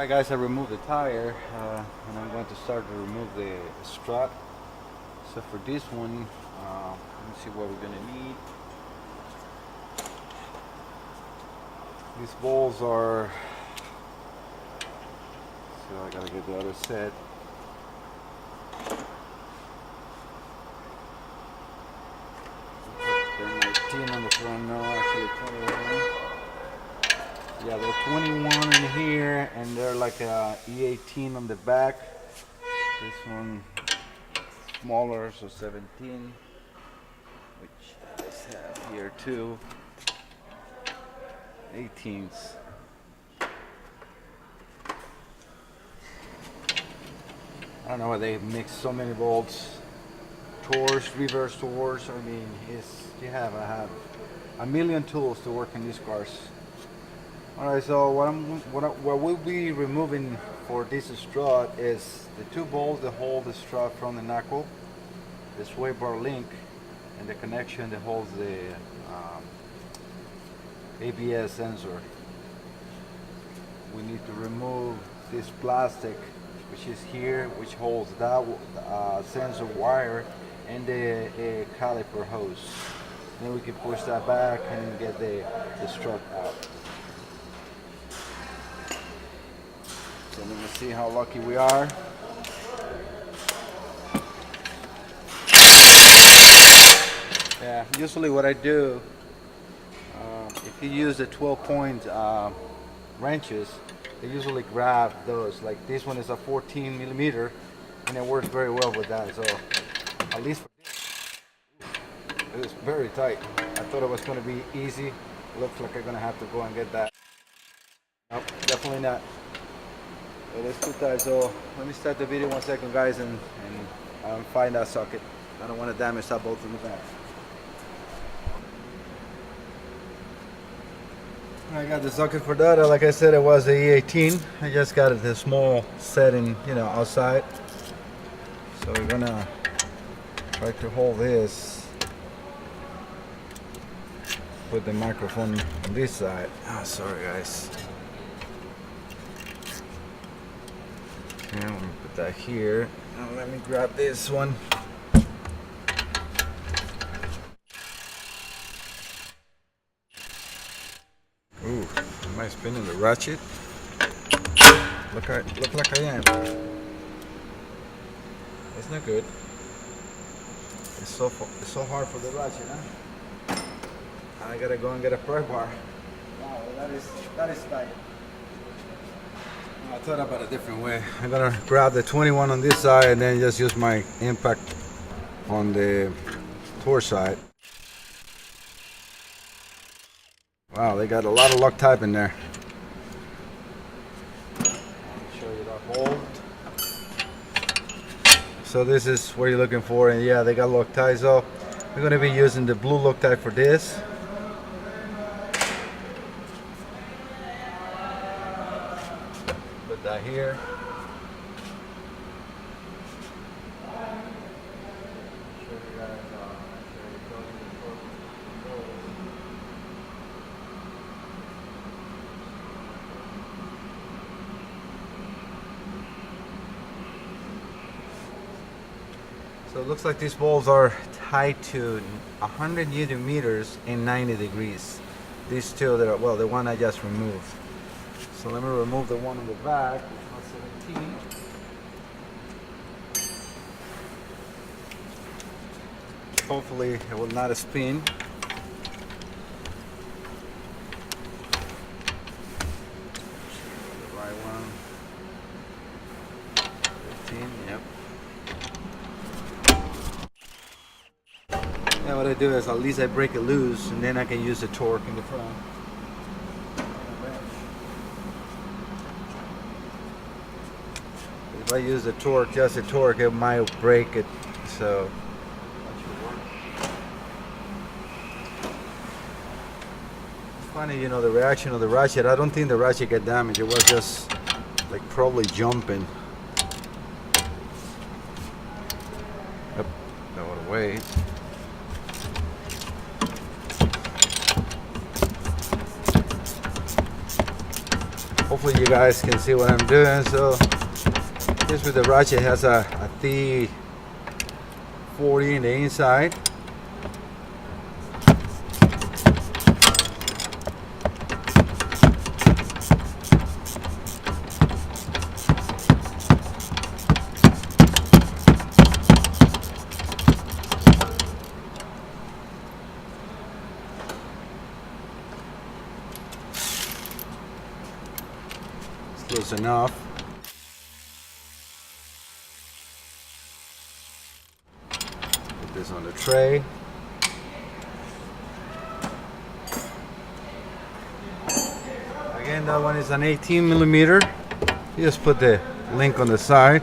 Alright guys, I removed the tire and I'm going to start to remove the strut. So for this one, let me see what we're going to need. These bolts are, so I gotta get the other set. They're 19 on the front, no, actually 21. Yeah, they're 21 in here, and they're like a E18 on the back. This one smaller, so 17, which I have here too. 18s. I don't know why they mix so many bolts. Torques, reverse torques. I mean, I have a million tools to work in these cars. Alright, so what we'll be removing for this strut is the two bolts that hold the strut from the knuckle, the sway bar link, and the connection that holds the ABS sensor. We need to remove this plastic, which is here, which holds that sensor wire and the caliper hose. And then we can push that back and get the strut out. So let me see how lucky we are. Yeah, usually what I do, if you use the 12-point wrenches, they usually grab those. Like this one is a 14 millimeter, and it works very well with that. So at least for this, it is very tight. I thought it was going to be easy. Looks like I'm going to have to go and get that. Nope, definitely not. It is too tight. So let me start the video 1 second, guys, and find that socket. I don't want to damage that bolt in the back. I got the socket for that. Like I said, it was a E18. I just got it a small setting, outside. So we're gonna try to hold this. Put the microphone on this side. Oh, sorry guys. And I'm gonna put that here. Now let me grab this one. Ooh, am I spinning the ratchet? Look like I am. It's not good. It's so hard for the ratchet, huh? I gotta go and get a pry bar. Wow, that is tight. I thought about a different way. I'm gonna grab the 21 on this side and then just use my impact on the torque side. Wow, they got a lot of Loctite in there. I'll show you the hold. So this is what you're looking for, and yeah, they got Loctite. So we're going to be using the blue Loctite for this. Put that here. So it looks like these bolts are tied to 100 Newton meters and 90 degrees. These two that are, well, the one I just removed. So let me remove the one on the back, which was 17. Hopefully it will not spin. The right one. 15, yep. Now what I do is at least I break it loose, and then I can use the torque in the front. If I use the torque, just the torque, it might break it. So that should work. It's funny, the reaction of the ratchet. I don't think the ratchet got damaged. It was just like probably jumping. Yep, that would away. hopefully you guys can see what I'm doing. So this with the ratchet has a T40 in the inside. Close enough. Put this on the tray. Again, that one is an 18 millimeter. You just put the link on the side.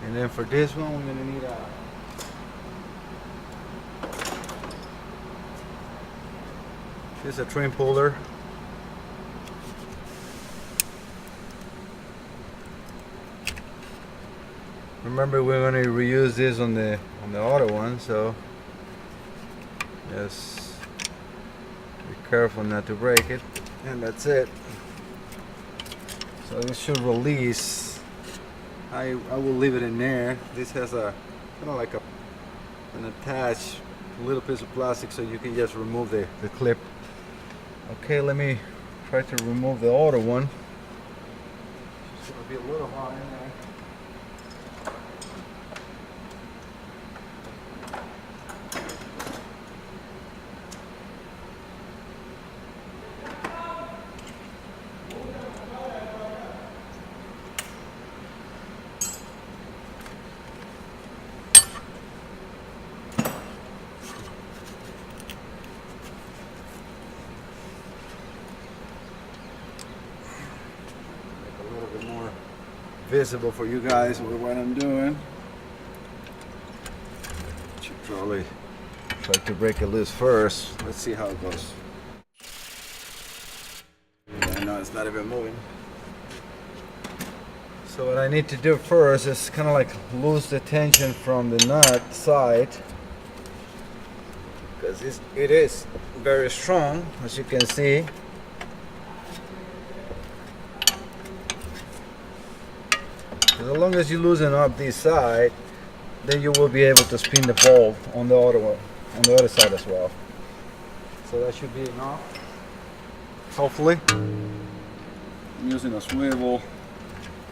And then for this one, we're gonna need a trim puller. Remember, we're going to reuse this on the other one, so just be careful not to break it. And that's it. So this should release. I will leave it in there. This has a kind of like an attached little piece of plastic, so you can just remove the clip. Okay, let me try to remove the other one. It's going to be a little hot in there. Visible for you guys with what I'm doing. Should probably try to break it loose first. Let's see how it goes. Yeah, no, it's not even moving. So what I need to do first is kind of like lose the tension from the nut side, because it is very strong, as you can see. As long as you loosen up this side, then you will be able to spin the ball on the other one, on the other side as well. So that should be enough. Hopefully. I'm using a swivel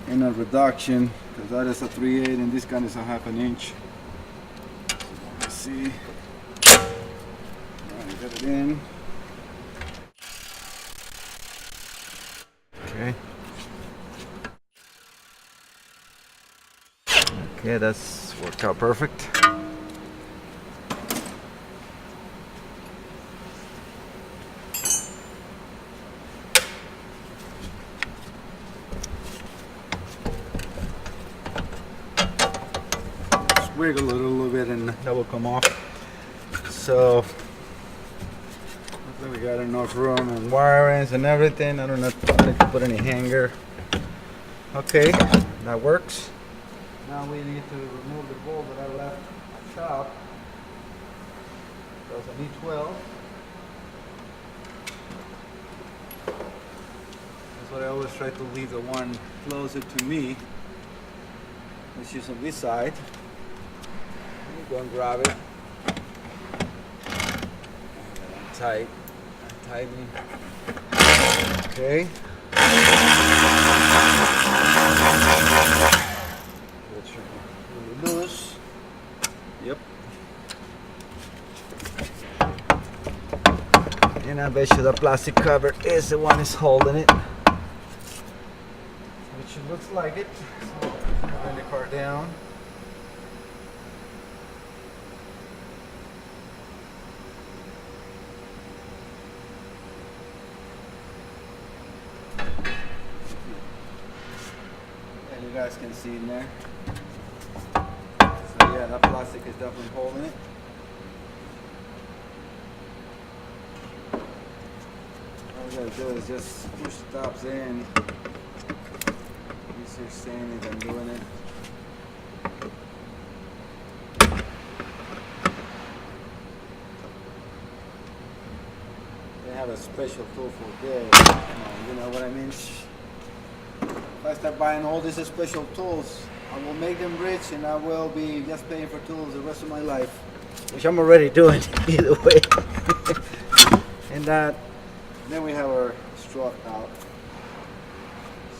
and a reduction, because that is a 3/8 and this gun is a 1/2 inch. So let's see. Alright, get it in. Okay. Okay, that's worked out perfect. Just wiggle it a little bit and that will come off. So I think we got enough room and wirings and everything. I don't need to put any hanger. Okay, that works. Now we need to remove the bolt that I left at shop. That's an E12. That's what I always try to leave the one closer to me. Let's use on this side. Let me go and grab it. Tight. Tighten. Okay. Really loose. Yep. And I bet you the plastic cover is the one is holding it. Which it looks like it. So bring the car down. And you guys can see in there. So yeah, that plastic is definitely holding it. All you gotta do is just push the tops in. Easier saying it than doing it. They have a special tool for this. You know what I mean? If I start buying all these special tools, I will make them rich and I will be just paying for tools the rest of my life. Which I'm already doing either way. And then we have our strut out.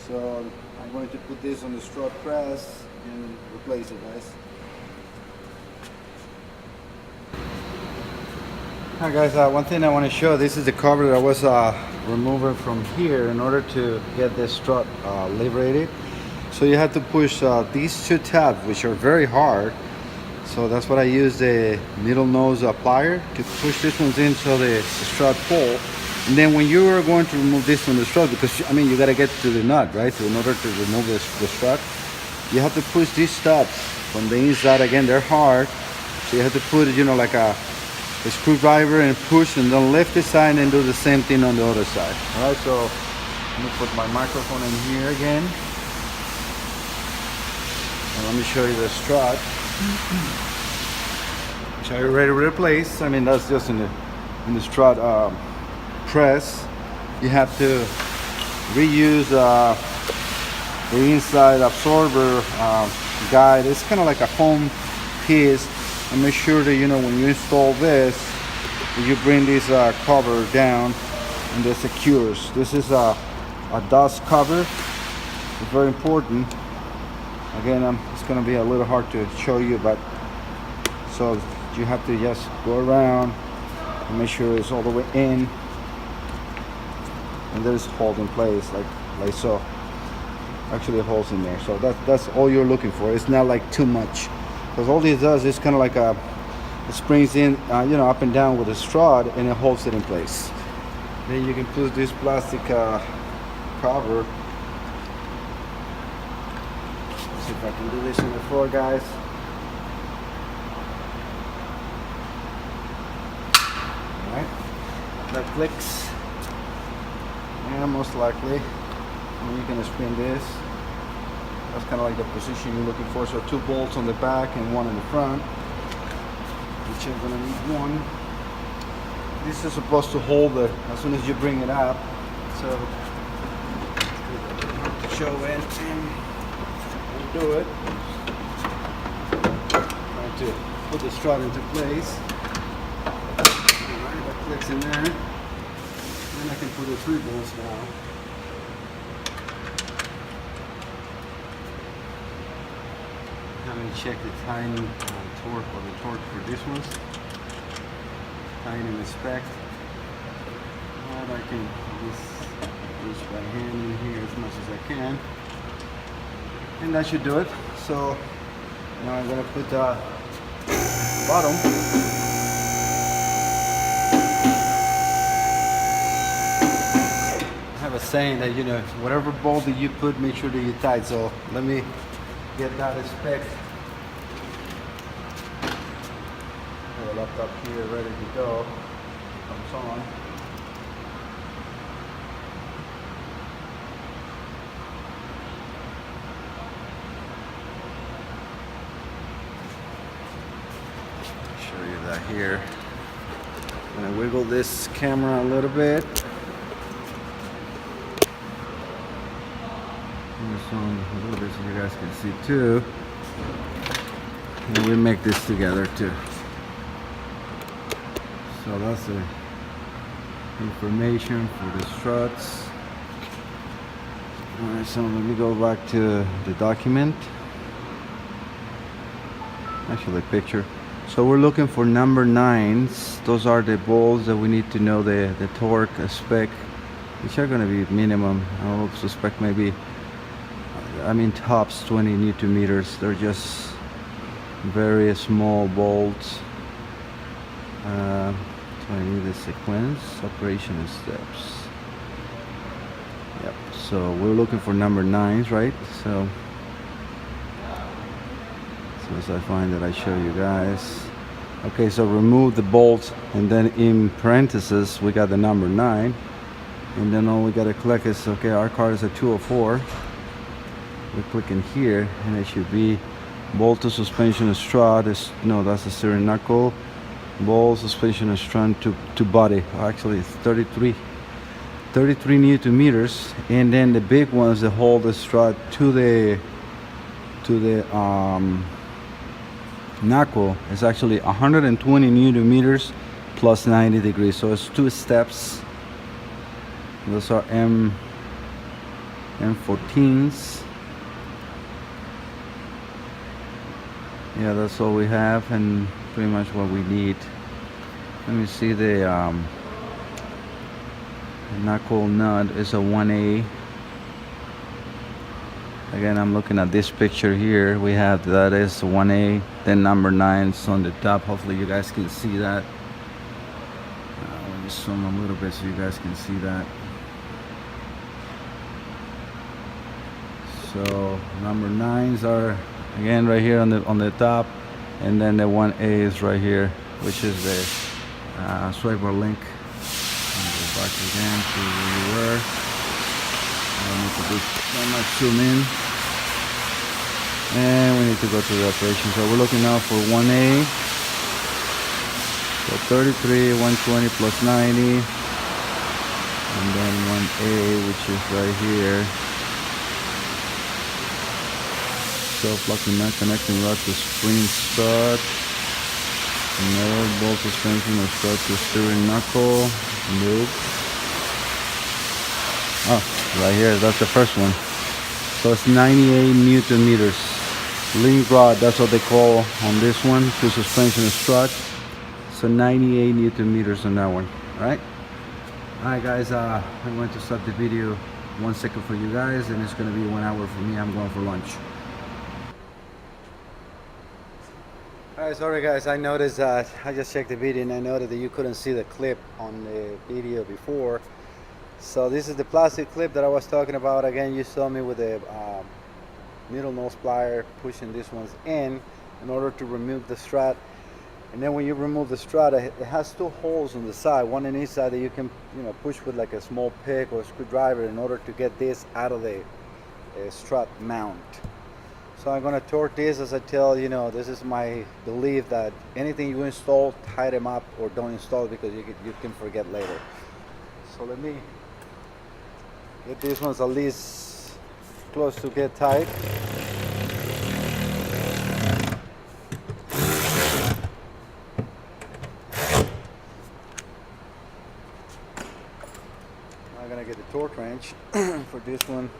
So I'm going to put this on the strut press and replace it, guys. Alright guys, one thing I want to show, this is the cover that I was removing from here in order to get this strut liberated. So you have to push these two tabs, which are very hard. So that's what I use the needle nose plier to push this ones in so the strut pull. And then when you are going to remove this from the strut, because I mean you got to get to the nut, right? So in order to remove the strut, you have to push these studs from the inside. Again, they're hard, so you have to put it, you know, like a screwdriver and push, and then lift this side and do the same thing on the other side. All right, so let me put my microphone in here again, and let me show you the strut, which I already replaced. I mean, that's just in the strut press. You have to reuse the inside absorber guide. It's kind of like a foam piece, and make sure that, you know, when you install this, you bring this cover down and it secures. This is a dust cover. It's very important. Again, it's going to be a little hard to show you, but so you have to just go around and make sure it's all the way in, and there's hold in place like so. Actually, holes in there, so that's all you're looking for. It's not like too much, because all this does is kind of like it springs in, you know, up and down with a strut, and it holds it in place. Then you can put this plastic cover. Let's see if I can do this on the floor, guys. All right, that clicks, and most likely you're gonna spin this. That's kind of like the position you're looking for. So 2 bolts on the back and 1 in the front, which you're gonna need 1. This is supposed to hold it as soon as you bring it up. So to show it, and we'll do it. Trying to put the strut into place. Alright, that clicks in there. Then I can put the 3 bolts now. Let me check the timing torque, or the torque for this one. Time and inspect. And I can just reach by hand in here as much as I can. And that should do it. So now I'm going to put the bottom. I have a saying that, you know, whatever bolt that you put, make sure that you tight. So let me get that spec. Laptop here ready to go. Comes on. Show you that here. I'm gonna wiggle this camera a little bit. This one a little bit so you guys can see too. And we make this together too. So that's the information for the struts. Alright, so let me go back to the document. Actually, picture. So we're looking for number 9s. Those are the bolts that we need to know the torque spec, which are going to be minimum. I would suspect maybe, I mean, tops 20 Newton meters. They're just very small bolts. So I need the sequence, operation steps. Yep, so we're looking for number 9s, right? So as I find that, I show you guys. Okay, so remove the bolts, and then in parentheses we got the number 9, and then all we gotta click is, okay, our card is a 204. We click in here, and it should be bolt to suspension strut. No, that's a steering knuckle. ball, suspension, and strut to body. Actually, it's 33 newton meters, and then the big ones that hold the strut to the knuckle is actually 120 newton meters plus 90 degrees. So it's 2 steps. Those are M14s. Yeah, that's all we have, and pretty much what we need. Let me see, the knuckle nut is a 1A. Again, I'm looking at this picture here. We have that is 1A, then number 9 is on the top. Hopefully you guys can see that. Let me zoom a little bit so you guys can see that. So number 9s are again right here on the top, and then the 1A is right here, which is the swiper link. Go back again to where you were. I need to do so much zoom in, and we need to go to the operation. So we're looking now for 1A. So 33, 120 plus 90, and then 1A, which is right here. Self-locking nut connecting rod to spring strut. Metal ball suspension or strut to steering knuckle. Loop. Oh, right here, that's the first one. So it's 98 newton meters. Link rod, that's what they call on this one, to suspension and strut. So 98 newton meters on that one. Alright? Alright guys, I'm going to stop the video 1 second for you guys, and it's going to be 1 hour for me. I'm going for lunch. Alright, sorry guys, I noticed that I just checked the video and I noticed that you couldn't see the clip on the video before. So this is the plastic clip that I was talking about. Again, you saw me with the needle nose plier pushing these ones in order to remove the strut. And then when you remove the strut, it has 2 holes on the side, one on each side, that you can push with like a small pick or a screwdriver in order to get this out of the strut mount. So I'm going to torque this, as I tell this is my belief that anything you install, tie them up or don't install, because you can forget later. So let me get these ones at least close to get tight. I'm going to get the torque wrench for this one.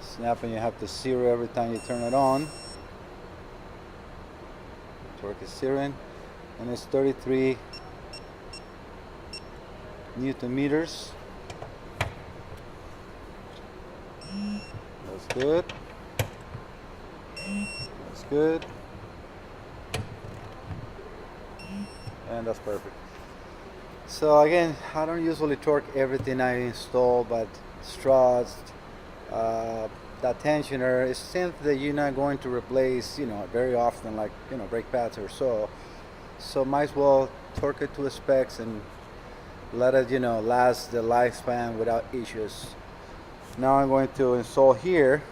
Snap, and you have to zero every time you turn it on. Torque is zeroing, and it's 33 newton meters. That's good. That's good. And that's perfect. So again, I don't usually torque everything I install, but struts, that tensioner is something that you're not going to replace very often, like brake pads or so might as well torque it to the specs and let it last the lifespan without issues. Now I'm going to install here.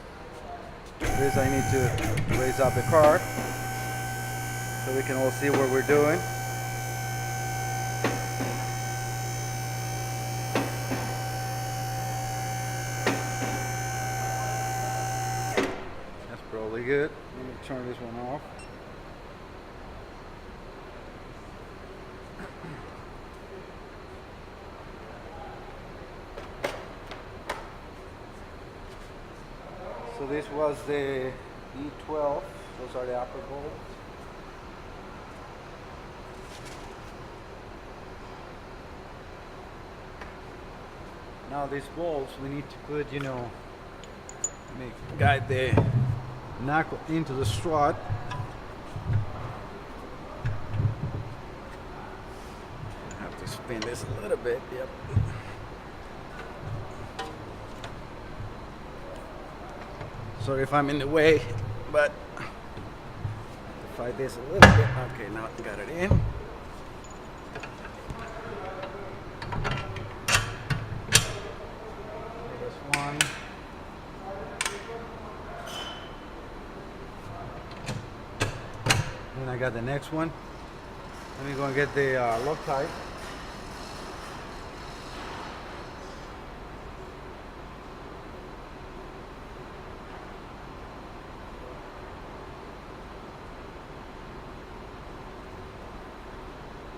This, I need to raise up the car so we can all see what we're doing. Probably good. Let me turn this one off. So this was the E12. Those are the upper bolts. Now these bolts we need to put, guide the knuckle into the strut. I have to spin this a little bit. Yep. Sorry if I'm in the way, but I have to fight this a little bit. Okay, now I got it in. This one. And I got the next one. Let me go and get the Loctite.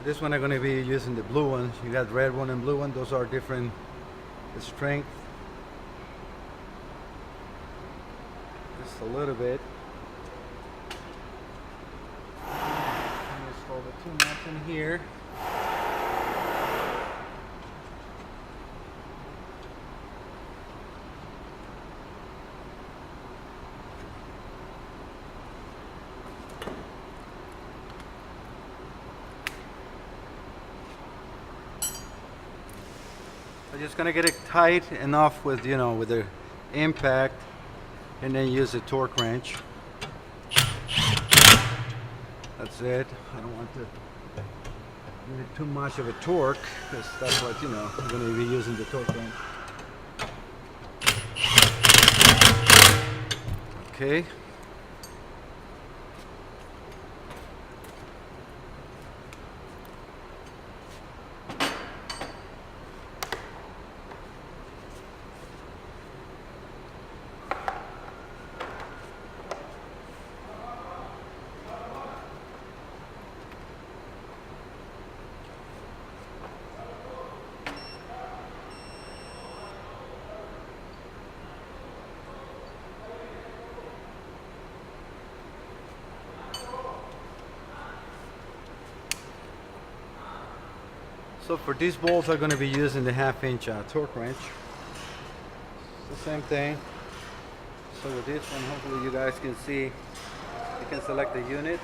This one I'm going to be using the blue ones. You got red one and blue one. Those are different strength. Just a little bit. Install the two nuts in here. I'm just gonna get it tight enough with, you know, with the impact, and then use the torque wrench. That's it. I don't want to give it too much of a torque, because that's what, you know, I'm gonna be using the torque wrench. Okay. So for these bolts, I'm going to be using the 1/2 inch torque wrench. It's the same thing. So with this one, hopefully you guys can see, you can select the unit,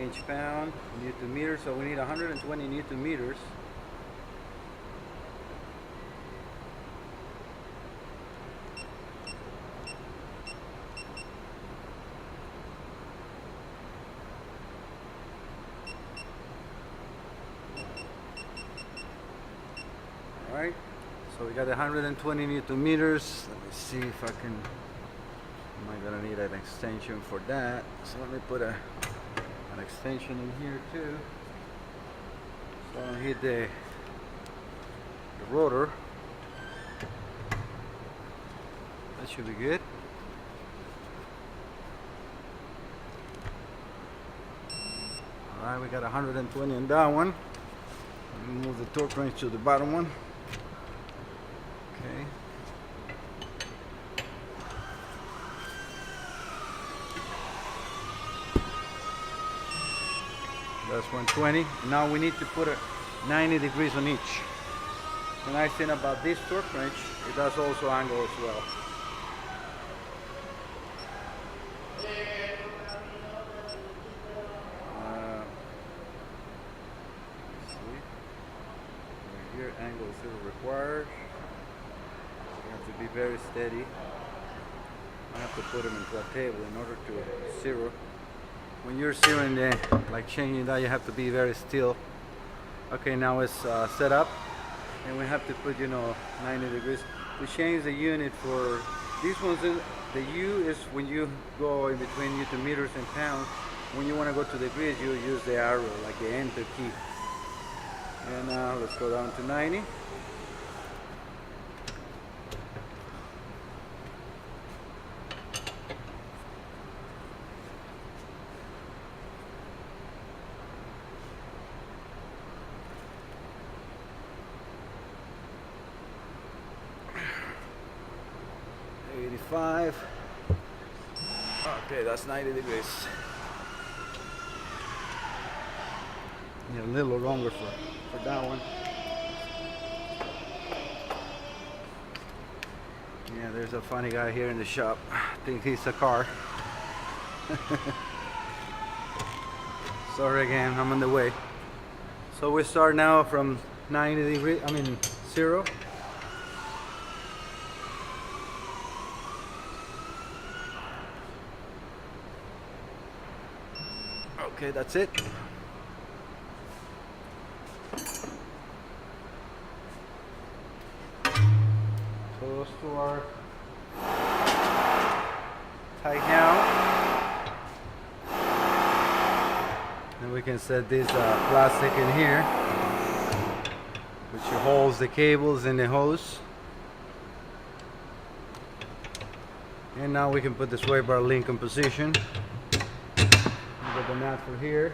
inch, pound, newton meter. So we need 120 newton meters. Alright, so we got 120 newton meters. Let me see if I can, am I gonna need an extension for that? So let me put an extension in here too. So I don't hit the rotor. That should be good. Alright, we got 120 on that one. Let me move the torque wrench to the bottom one. Okay. That's 120. Now we need to put a 90 degrees on each. The nice thing about this torque wrench, it does also angle as well. Here, angle is still required. You have to be very steady. I have to put them into a table in order to zero. When you're zeroing the, like changing that, you have to be very still. Okay, now it's set up, and we have to put, you know, 90 degrees. To change the unit for these ones, the U is when you go in between newton meters and pounds. When you want to go to degrees, you use the arrow, like the enter key. And now let's go down to 90. Okay, that's 90 degrees. Yeah, a little longer for that one. Yeah, there's a funny guy here in the shop. I think he's a car. Sorry again, I'm on the way. So we start now from 90 degrees, I mean 0. Okay, that's it. So those two are tight now. And we can set this plastic in here, which holds the cables and the hose. And now we can put the sway bar link in position. Get the nut for here.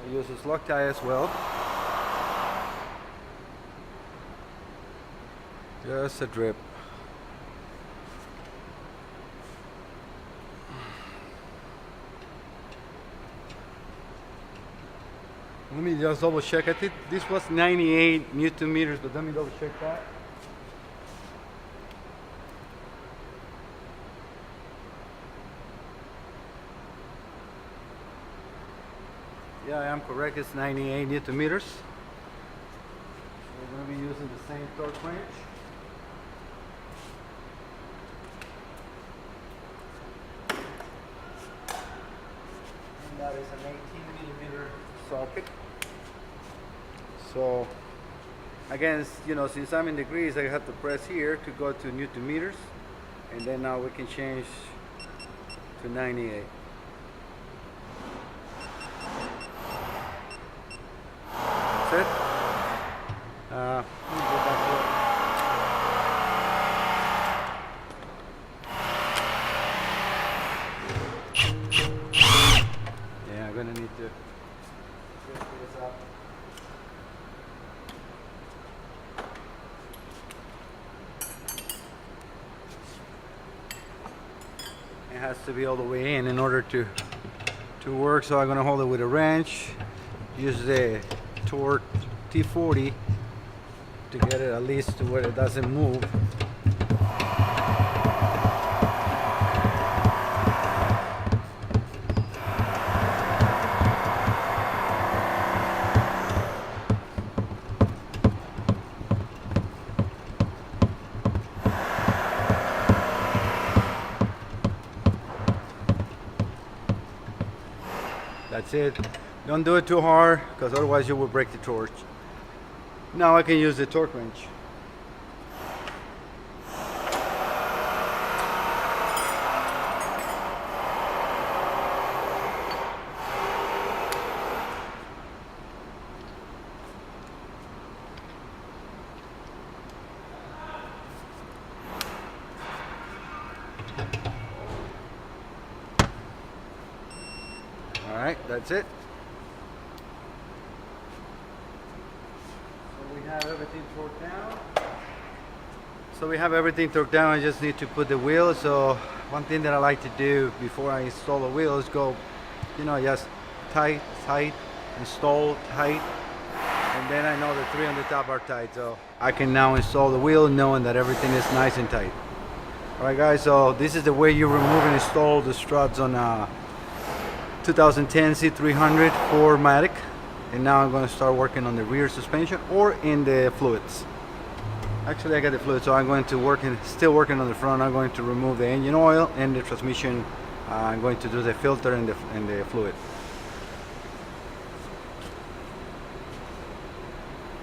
I use this Loctite as well. Just a drip. Let me just double check. I think this was 98 Newton meters, but let me double check that. Yeah, I am correct. It's 98 Newton meters. So we're going to be using the same torque wrench. And that is an 18 millimeter socket. So again, you know, since I'm in degrees, I have to press here to go to Newton meters, and then now we can change to 98. That's it. Let me go back to it. Yeah, I'm gonna need to lift this up. It has to be all the way in order to work, so I'm going to hold it with a wrench, use the torque T40 to get it at least to where it doesn't move. That's it. Don't do it too hard, because otherwise you will break the torch. Now I can use the torque wrench. Alright, that's it. So we have everything torqued down. I just need to put the wheel. So one thing that I like to do before I install the wheel is go, you know, just tight, install tight, and then I know the three on the top are tight. So I can now install the wheel knowing that everything is nice and tight. Alright guys, so this is the way you remove and install the struts on a 2010 C300 for matic. And now I'm going to start working on the rear suspension or in the fluids. Actually I got the fluid, so I'm going to still working on the front. I'm going to remove the engine oil and the transmission. I'm going to do the filter and the fluid.